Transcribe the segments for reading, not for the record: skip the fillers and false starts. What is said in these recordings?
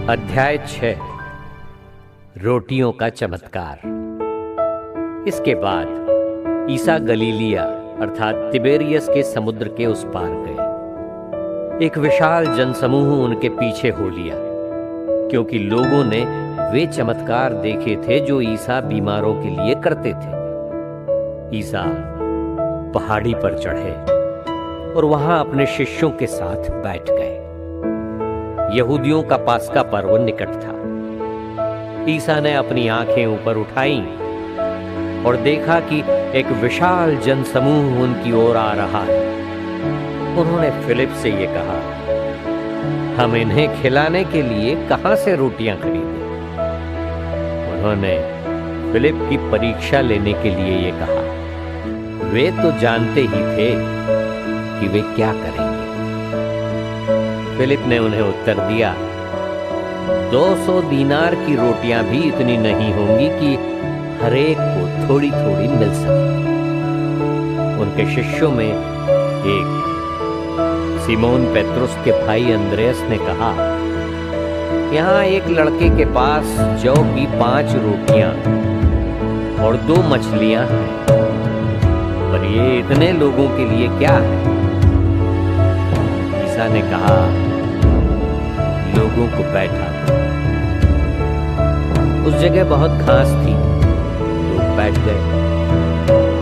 अध्याय 6 रोटियों का चमत्कार। इसके बाद ईसा गलीलिया अर्थात तिबेरियस के समुद्र के उस पार गए। एक विशाल जनसमूह उनके पीछे हो लिया, क्योंकि लोगों ने वे चमत्कार देखे थे जो ईसा बीमारों के लिए करते थे। ईसा पहाड़ी पर चढ़े और वहां अपने शिष्यों के साथ बैठ गए। यहूदियों का पास्का पर्व निकट था। ईसा ने अपनी आंखें ऊपर उठाई और देखा कि एक विशाल जनसमूह उनकी ओर आ रहा है। उन्होंने फिलिप से ये कहा, हम इन्हें खिलाने के लिए कहां से रोटियां खरीदें? उन्होंने फिलिप की परीक्षा लेने के लिए ये कहा। वे तो जानते ही थे कि वे क्या करेंगे। फिलिप ने उन्हें उत्तर दिया, 200 दीनार की रोटियां भी इतनी नहीं होंगी कि हर एक को थोड़ी थोड़ी मिल सके। उनके शिष्यों में एक सिमोन पेत्रुस के भाई अंद्रेयास ने कहा, यहां एक लड़के के पास जौ की 5 रोटियां और 2 मछलियां हैं, पर ये इतने लोगों के लिए क्या है? ईसा ने कहा, लोगों को बैठा। उस जगह बहुत घास थी, लोग बैठ गए।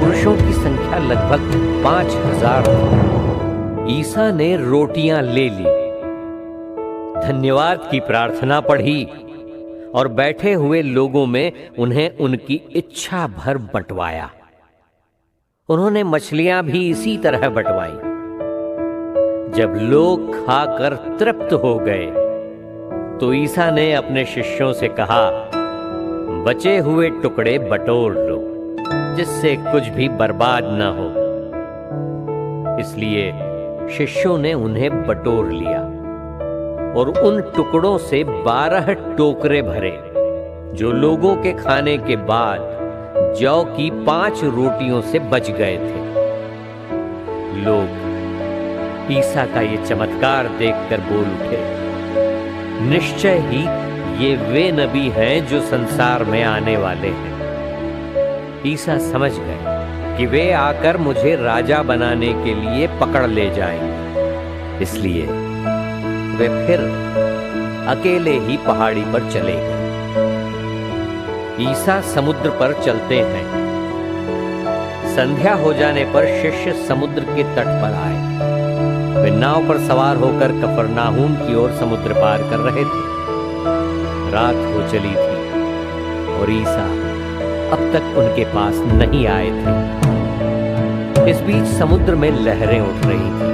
पुरुषों की संख्या लगभग 5000 थी। ईसा ने रोटियां ले ली, धन्यवाद की प्रार्थना पढ़ी और बैठे हुए लोगों में उन्हें उनकी इच्छा भर बंटवाया। उन्होंने मछलियां भी इसी तरह बंटवाई। जब लोग खाकर तृप्त हो गए तो ईसा ने अपने शिष्यों से कहा, बचे हुए टुकड़े बटोर लो, जिससे कुछ भी बर्बाद ना हो। इसलिए शिष्यों ने उन्हें बटोर लिया और उन टुकड़ों से 12 टोकरे भरे, जो लोगों के खाने के बाद जौ की 5 रोटियों से बच गए थे। लोग ईसा का ये चमत्कार देखकर बोल उठे, निश्चय ही ये वे नबी हैं जो संसार में आने वाले हैं। ईसा समझ गए कि वे आकर मुझे राजा बनाने के लिए पकड़ ले जाएंगे, इसलिए वे फिर अकेले ही पहाड़ी पर चले गए। ईसा समुद्र पर चलते हैं। संध्या हो जाने पर शिष्य समुद्र के तट पर आए। वे नाव पर सवार होकर कफरनाहूम की ओर समुद्र पार कर रहे थे। रात हो चली थी और ईसा अब तक उनके पास नहीं आए थे। इस बीच समुद्र में लहरें उठ रही थी,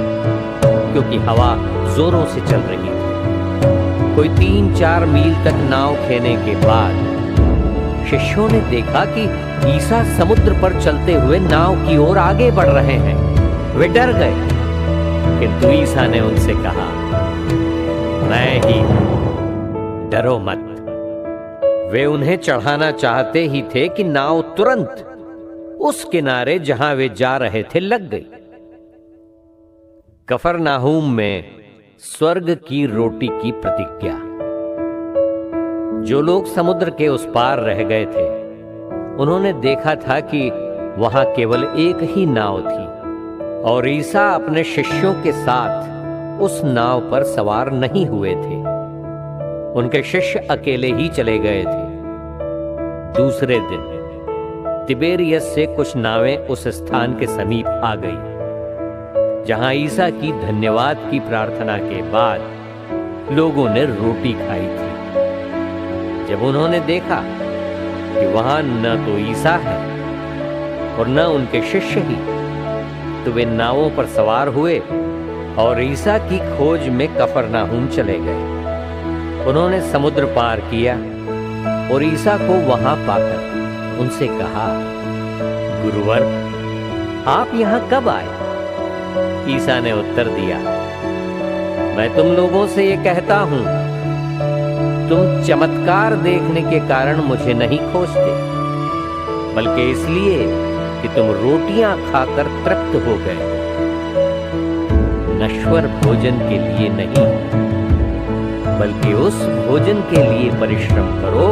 क्योंकि हवा जोरों से चल रही थी। कोई 3-4 मील तक नाव खेने के बाद शिष्यों ने देखा कि ईसा समुद्र पर चलते हुए नाव की ओर आगे बढ़ रहे हैं। वे डर गए, किंतु ईसा ने उनसे कहा, मैं ही हूं, डरो मत। वे उन्हें चढ़ाना चाहते ही थे कि नाव तुरंत उस किनारे जहां वे जा रहे थे लग गई। कफरनाहूम में स्वर्ग की रोटी की प्रतिज्ञा। जो लोग समुद्र के उस पार रह गए थे, उन्होंने देखा था कि वहां केवल एक ही नाव थी और ईसा अपने शिष्यों के साथ उस नाव पर सवार नहीं हुए थे। उनके शिष्य अकेले ही चले गए थे। दूसरे दिन तिबेरियस से कुछ नावें उस स्थान के समीप आ गई, जहां ईसा की धन्यवाद की प्रार्थना के बाद लोगों ने रोटी खाई थी। जब उन्होंने देखा कि वहां न तो ईसा है और न उनके शिष्य ही, तो वे नावों पर सवार हुए और ईसा की खोज में कफरनाहूम चले गए। उन्होंने समुद्र पार किया और ईसा को वहां पाकर उनसे कहा, गुरुवर, आप यहां कब आए? ईसा ने उत्तर दिया, मैं तुम लोगों से ये कहता हूं, तुम चमत्कार देखने के कारण मुझे नहीं खोजते, बल्कि इसलिए कि तुम रोटियां खाकर तृप्त हो गए हो, नश्वर भोजन के लिए नहीं। बल्कि उस भोजन के लिए परिश्रम करो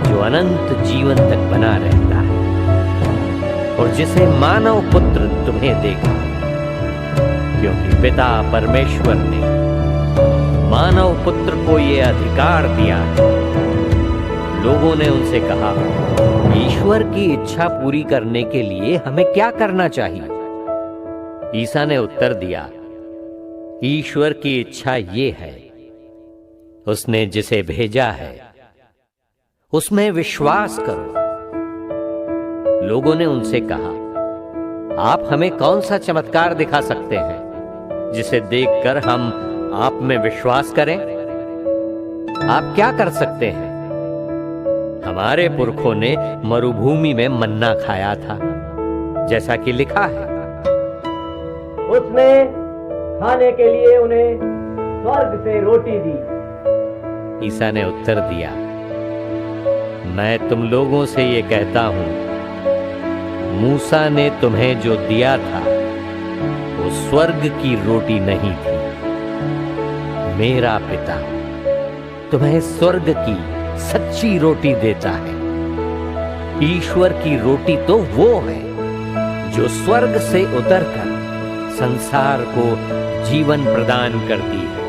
जो अनंत जीवन तक बना रहता है और जिसे मानव पुत्र तुम्हें देगा, क्योंकि पिता परमेश्वर ने मानव पुत्र को यह अधिकार दिया है। लोगों ने उनसे कहा, ईश्वर की इच्छा पूरी करने के लिए हमें क्या करना चाहिए? ईसा ने उत्तर दिया, ईश्वर की इच्छा ये है, उसने जिसे भेजा है उसमें विश्वास करो। लोगों ने उनसे कहा, आप हमें कौन सा चमत्कार दिखा सकते हैं जिसे देखकर हम आप में विश्वास करें? आप क्या कर सकते हैं? हमारे पुरखों ने मरुभूमि में मन्ना खाया था, जैसा कि लिखा है, उसने खाने के लिए उन्हें स्वर्ग से रोटी दी। ईसा ने उत्तर दिया, मैं तुम लोगों से ये कहता हूं, मूसा ने तुम्हें जो दिया था वो स्वर्ग की रोटी नहीं थी। मेरा पिता तुम्हें स्वर्ग की सच्ची रोटी देता है। ईश्वर की रोटी तो वो है जो स्वर्ग से उतरकर संसार को जीवन प्रदान करती है।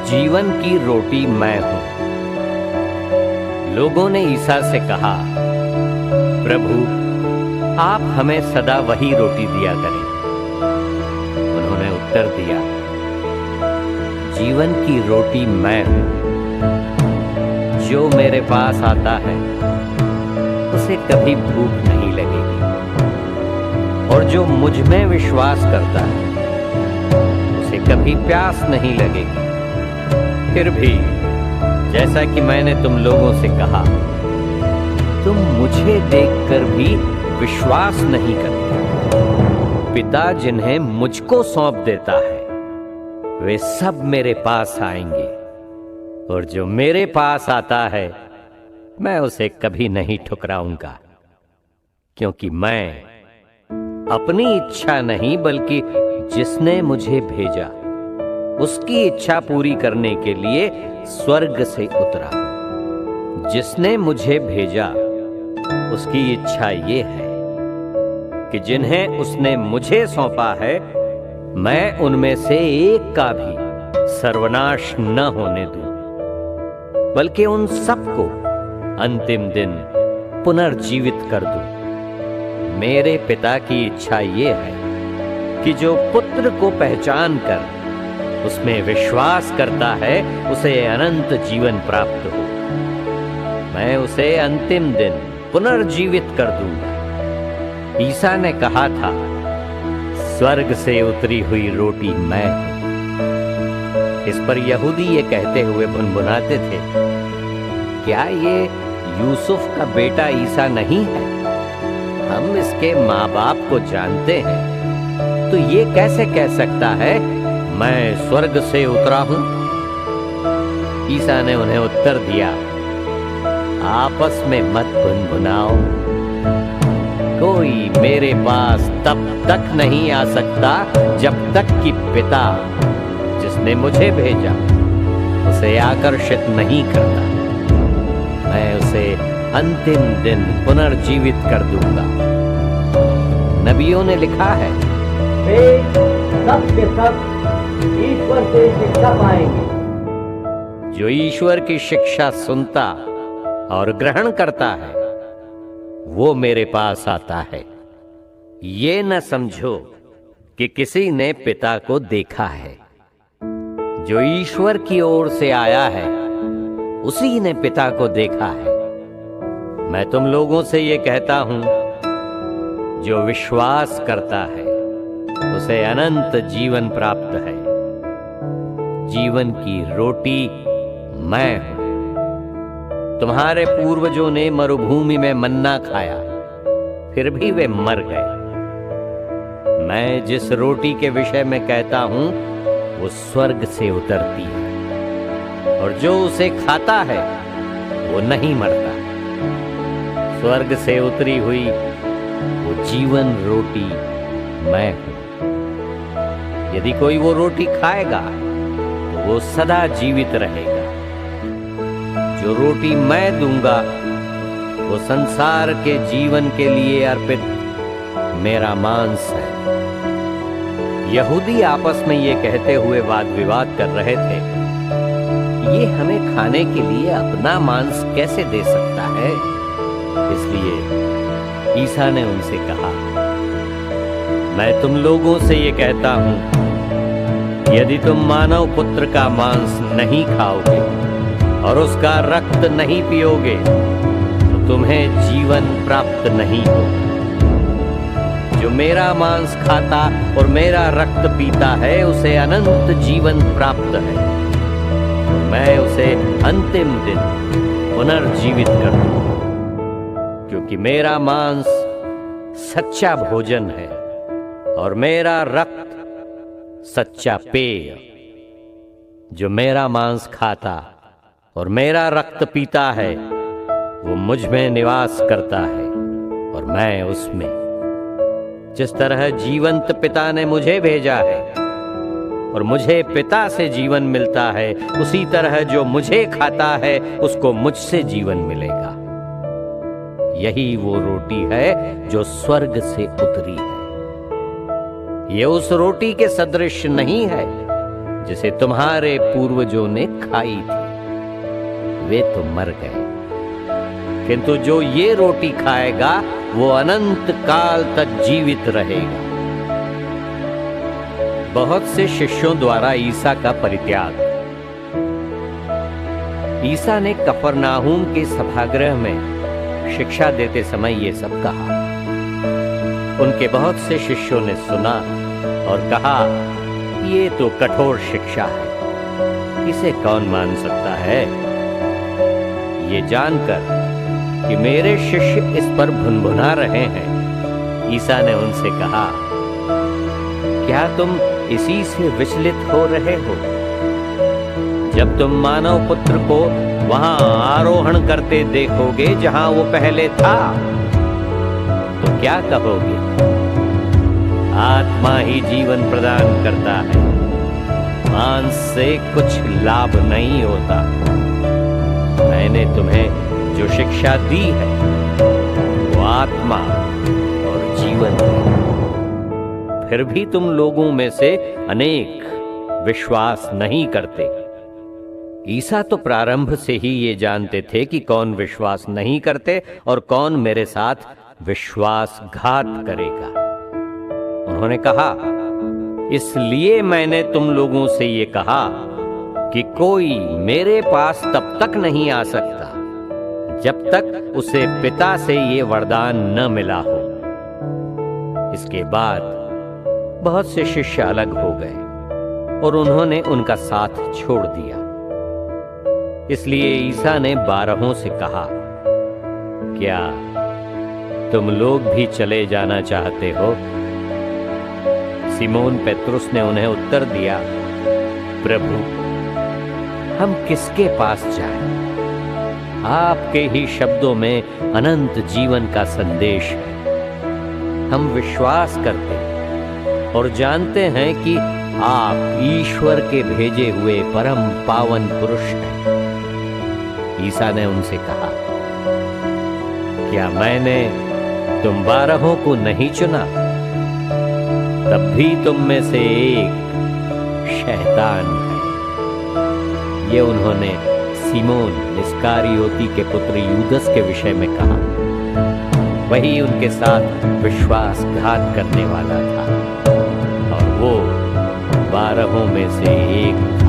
जीवन की रोटी मैं हूं। लोगों ने ईसा से कहा, प्रभु आप हमें सदा वही रोटी दिया करें। उन्होंने उत्तर दिया, जीवन की रोटी मैं हूं। जो मेरे पास आता है उसे कभी भूख नहीं लगेगी, और जो मुझ में विश्वास करता है उसे कभी प्यास नहीं लगेगी। फिर भी जैसा कि मैंने तुम लोगों से कहा, तुम मुझे देखकर भी विश्वास नहीं करते। पिता जिन्हें मुझको सौंप देता है वे सब मेरे पास आएंगे, और जो मेरे पास आता है मैं उसे कभी नहीं ठुकराऊंगा, क्योंकि मैं अपनी इच्छा नहीं बल्कि जिसने मुझे भेजा उसकी इच्छा पूरी करने के लिए स्वर्ग से उतरा। जिसने मुझे भेजा उसकी इच्छा ये है कि जिन्हें उसने मुझे सौंपा है मैं उनमें से एक का भी सर्वनाश न होने दूं, बल्कि उन सबको अंतिम दिन पुनर्जीवित कर दूं। मेरे पिता की इच्छा ये है कि जो पुत्र को पहचान कर उसमें विश्वास करता है उसे अनंत जीवन प्राप्त हो। मैं उसे अंतिम दिन पुनर्जीवित कर दूंगा। ईसा ने कहा था, स्वर्ग से उतरी हुई रोटी मैं हूं। इस पर यहूदी ये कहते हुए भुनभुनाते थे, क्या ये यूसुफ का बेटा ईसा नहीं है? हम इसके माँ बाप को जानते हैं, तो ये कैसे कह सकता है मैं स्वर्ग से उतरा हूं? ईसा ने उन्हें उत्तर दिया, आपस में मत भुनभुनाओ। कोई मेरे पास तब तक नहीं आ सकता जब तक कि पिता जिसने मुझे भेजा उसे आकर्षित नहीं करता। मैं उसे अंतिम दिन पुनर्जीवित कर दूंगा। नबियों ने लिखा है, वे सब के सब ईश्वर से शिक्षा पाएंगे। जो ईश्वर की शिक्षा सुनता और ग्रहण करता है वो मेरे पास आता है। ये न समझो कि किसी ने पिता को देखा है। जो ईश्वर की ओर से आया है उसी ने पिता को देखा है। मैं तुम लोगों से ये कहता हूं, जो विश्वास करता है उसे अनंत जीवन प्राप्त है। जीवन की रोटी मैं हूं। तुम्हारे पूर्वजों ने मरुभूमि में मन्ना खाया, फिर भी वे मर गए। मैं जिस रोटी के विषय में कहता हूं वो स्वर्ग से उतरती है, और जो उसे खाता है वो नहीं मरता। स्वर्ग से उतरी हुई वो जीवन रोटी मैं हूं। यदि कोई वो रोटी खाएगा तो वो सदा जीवित रहेगा। जो रोटी मैं दूंगा वो संसार के जीवन के लिए अर्पित मेरा मांस है। यहूदी आपस में ये कहते हुए वाद विवाद कर रहे थे, ये हमें खाने के लिए अपना मांस कैसे दे सकता है। इसलिए ईसा ने उनसे कहा, मैं तुम लोगों से ये कहता हूं, यदि तुम मानव पुत्र का मांस नहीं खाओगे और उसका रक्त नहीं पियोगे तो तुम्हें जीवन प्राप्त नहीं होगा। जो मेरा मांस खाता और मेरा रक्त पीता है उसे अनंत जीवन प्राप्त है। मैं उसे अंतिम दिन पुनर्जीवित कर दूंगा, क्योंकि मेरा मांस सच्चा भोजन है और मेरा रक्त सच्चा पेय। जो मेरा मांस खाता और मेरा रक्त पीता है वो मुझ में निवास करता है और मैं उसमें। जिस तरह जीवंत पिता ने मुझे भेजा है और मुझे पिता से जीवन मिलता है, उसी तरह जो मुझे खाता है उसको मुझसे जीवन मिलेगा। यही वो रोटी है जो स्वर्ग से उतरी है। ये उस रोटी के सदृश नहीं है जिसे तुम्हारे पूर्वजों ने खाई थी, वे तो मर गए, किंतु जो ये रोटी खाएगा वो अनंत काल तक जीवित रहेगा। बहुत से शिष्यों द्वारा ईसा का परित्याग। ईसा ने कफरनाहूम के सभागृह में शिक्षा देते समय ये सब कहा। उनके बहुत से शिष्यों ने सुना और कहा, ये तो कठोर शिक्षा है, इसे कौन मान सकता है। ये जानकर कि मेरे शिष्य इस पर भुनभुना रहे हैं, ईसा ने उनसे कहा, क्या तुम इसी से विचलित हो रहे हो? जब तुम मानव पुत्र को वहां आरोहण करते देखोगे जहां वो पहले था, तो क्या कहोगे? आत्मा ही जीवन प्रदान करता है, मांस से कुछ लाभ नहीं होता। मैंने तुम्हें जो शिक्षा दी है वो आत्मा और जीवन है। फिर भी तुम लोगों में से अनेक विश्वास नहीं करते। ईसा तो प्रारंभ से ही ये जानते थे कि कौन विश्वास नहीं करते और कौन मेरे साथ विश्वासघात करेगा। उन्होंने कहा, इसलिए मैंने तुम लोगों से ये कहा कि कोई मेरे पास तब तक नहीं आ सकता जब तक उसे पिता से ये वरदान न मिला हो। इसके बाद बहुत से शिष्य अलग हो गए और उन्होंने उनका साथ छोड़ दिया। इसलिए ईसा ने 12 से कहा, क्या तुम लोग भी चले जाना चाहते हो? सिमोन पेत्रुस ने उन्हें उत्तर दिया, प्रभु, हम किसके पास जाएं? आपके ही शब्दों में अनंत जीवन का संदेश है। हम विश्वास करते और जानते हैं कि आप ईश्वर के भेजे हुए परम पावन पुरुष हैं। ईसा ने उनसे कहा, क्या मैंने तुम 12 को नहीं चुना? तब भी तुम में से एक शैतान है। ये उन्होंने सिमोन इस्कारियोती के पुत्र यूदस के विषय में कहा। वही उनके साथ विश्वासघात करने वाला था और वो 12 में से एक था।